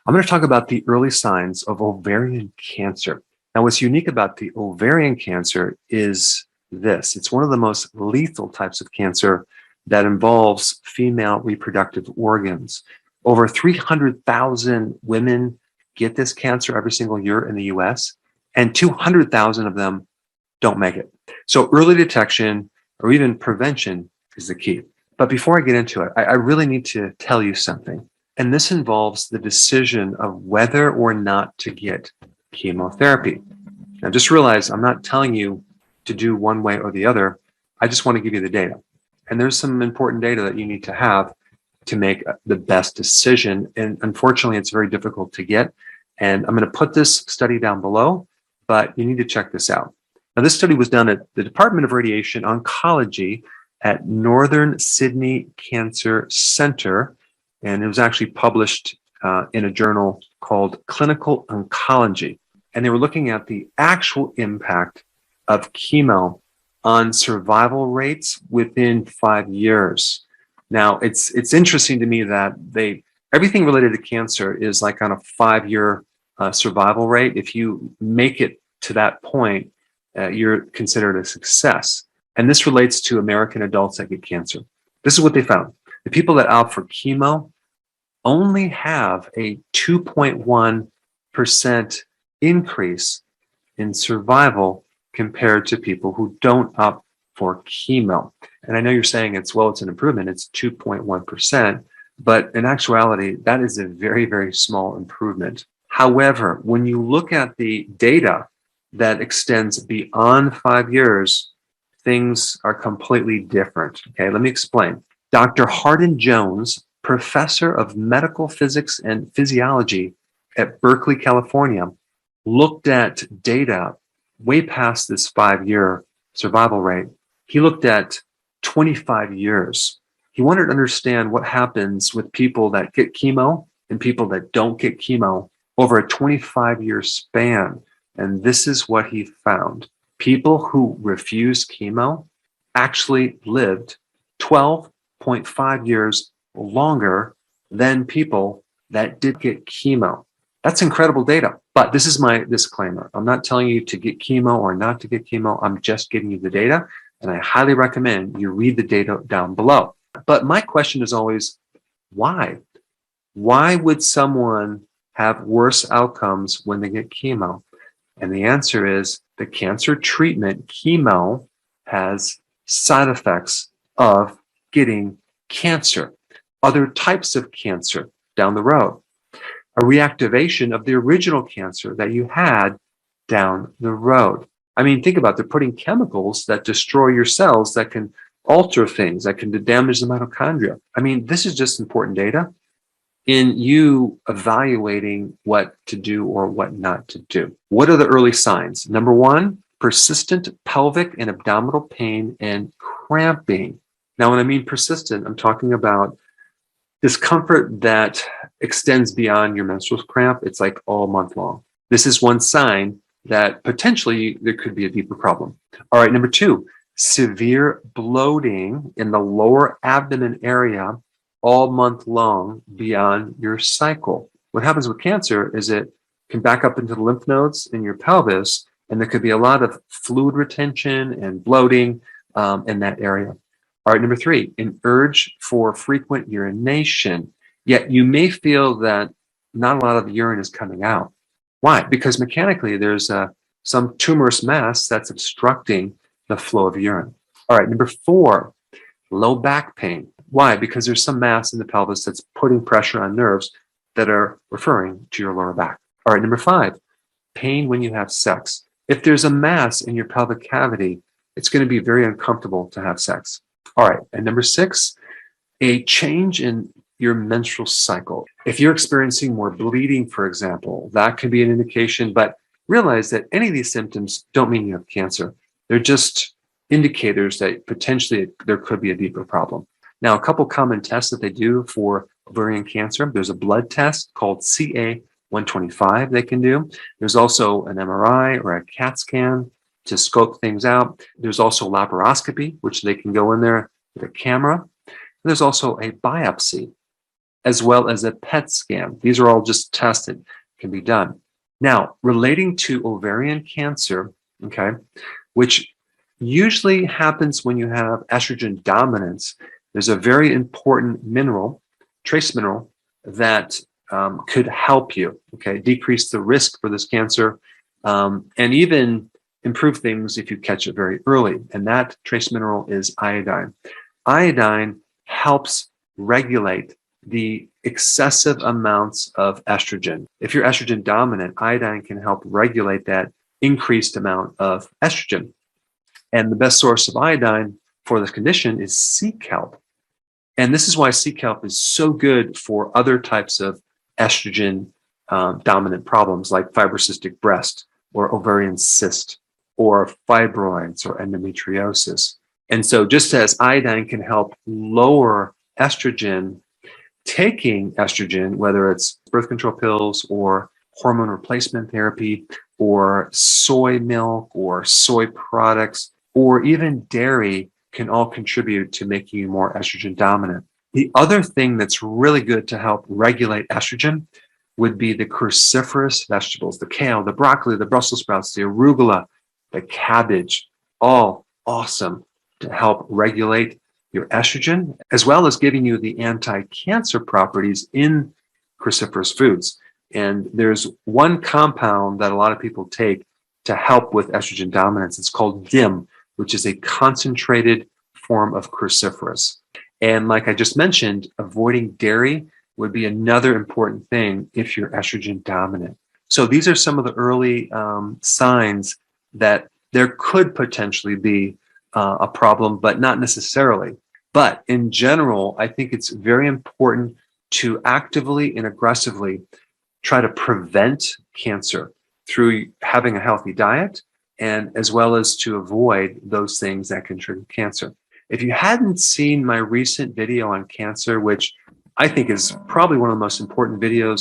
I'm going to talk about the early signs of ovarian cancer. Now, what's unique about the ovarian cancer is this. It's one of the most lethal types of cancer that involves female reproductive organs. Over 300,000 women get this cancer every single year in the US, and 200,000 of them don't make it. So early detection or even prevention is the key. But before I get into it, I really need to tell you something. And this involves the decision of whether or not to get chemotherapy. Now, just realize I'm not telling you to do one way or the other. I just want to give you the data. And there's some important data that you need to have to make the best decision. And unfortunately, it's very difficult to get. And I'm going to put this study down below, but you need to check this out. Now, this study was done at the Department of Radiation Oncology at Northern Sydney Cancer Center. And it was actually published in a journal called Clinical Oncology. And they were looking at the actual impact of chemo on survival rates within 5 years. Now, it's interesting to me that everything related to cancer is like on a 5-year survival rate. If you make it to that point, you're considered a success. And this relates to American adults that get cancer. This is what they found. The people that opt for chemo only have a 2.1% increase in survival compared to people who don't opt for chemo. And I know you're saying it's an improvement, it's 2.1%, but in actuality, that is a very, very small improvement. However, when you look at the data that extends beyond 5 years, things are completely different. Okay, let me explain. Dr. Hardin Jones, professor of medical physics and physiology at Berkeley, California, looked at data way past this 5-year survival rate. He looked at 25 years. He wanted to understand what happens with people that get chemo and people that don't get chemo over a 25-year span. And this is what he found. People who refused chemo actually lived 12.5 years longer than people that did get chemo. That's incredible data. But this is my disclaimer. I'm not telling you to get chemo or not to get chemo. I'm just giving you the data. And I highly recommend you read the data down below. But my question is always, why? Why would someone have worse outcomes when they get chemo? And the answer is the cancer treatment, chemo, has side effects of getting cancer, other types of cancer down the road, a reactivation of the original cancer that you had down the road. I mean, think about it. They're putting chemicals that destroy your cells, that can alter things, that can damage the mitochondria. I mean, this is just important data in you evaluating what to do or what not to do. What are the early signs? Number one, persistent pelvic and abdominal pain and cramping. Now, when I mean persistent, I'm talking about discomfort that extends beyond your menstrual cramp. It's like all month long. This is one sign that potentially there could be a deeper problem. All right, number two, severe bloating in the lower abdomen area all month long beyond your cycle. What happens with cancer is it can back up into the lymph nodes in your pelvis, and there could be a lot of fluid retention and bloating in that area. All right, number three, an urge for frequent urination, yet you may feel that not a lot of urine is coming out. Why? Because mechanically there's some tumorous mass that's obstructing the flow of urine. All right, number four, low back pain. Why? Because there's some mass in the pelvis that's putting pressure on nerves that are referring to your lower back. All right, number five, pain when you have sex. If there's a mass in your pelvic cavity, it's going to be very uncomfortable to have sex. All right, and number six, a change in your menstrual cycle. If you're experiencing more bleeding, for example, that could be an indication, but realize that any of these symptoms don't mean you have cancer. They're just indicators that potentially there could be a deeper problem. Now, a couple common tests that they do for ovarian cancer. There's a blood test called CA-125 they can do. There's also an MRI or a CAT scan to scope things out. There's also laparoscopy, which they can go in there with a camera. And there's also a biopsy. as well as a PET scan. These are all just tests that can be done. Now, relating to ovarian cancer, okay, which usually happens when you have estrogen dominance, there's a very important mineral, trace mineral, that could help you, okay, decrease the risk for this cancer, and even improve things if you catch it very early. And that trace mineral is iodine. Iodine helps regulate the excessive amounts of estrogen. If you're estrogen dominant, iodine can help regulate that increased amount of estrogen. And the best source of iodine for this condition is sea kelp. And this is why sea kelp is so good for other types of estrogen dominant problems like fibrocystic breast or ovarian cyst or fibroids or endometriosis. And so just as iodine can help lower estrogen, taking estrogen, whether it's birth control pills or hormone replacement therapy or soy milk or soy products or even dairy can all contribute to making you more estrogen dominant. The other thing that's really good to help regulate estrogen would be the cruciferous vegetables, the kale, the broccoli, the Brussels sprouts, the arugula, the cabbage, all awesome to help regulate your estrogen, as well as giving you the anti-cancer properties in cruciferous foods. And there's one compound that a lot of people take to help with estrogen dominance. It's called DIM, which is a concentrated form of cruciferous. And like I just mentioned, avoiding dairy would be another important thing if you're estrogen dominant. So these are some of the early signs that there could potentially be a problem, but not necessarily. But in general, I think it's very important to actively and aggressively try to prevent cancer through having a healthy diet and as well as to avoid those things that can trigger cancer. If you hadn't seen my recent video on cancer, which I think is probably one of the most important videos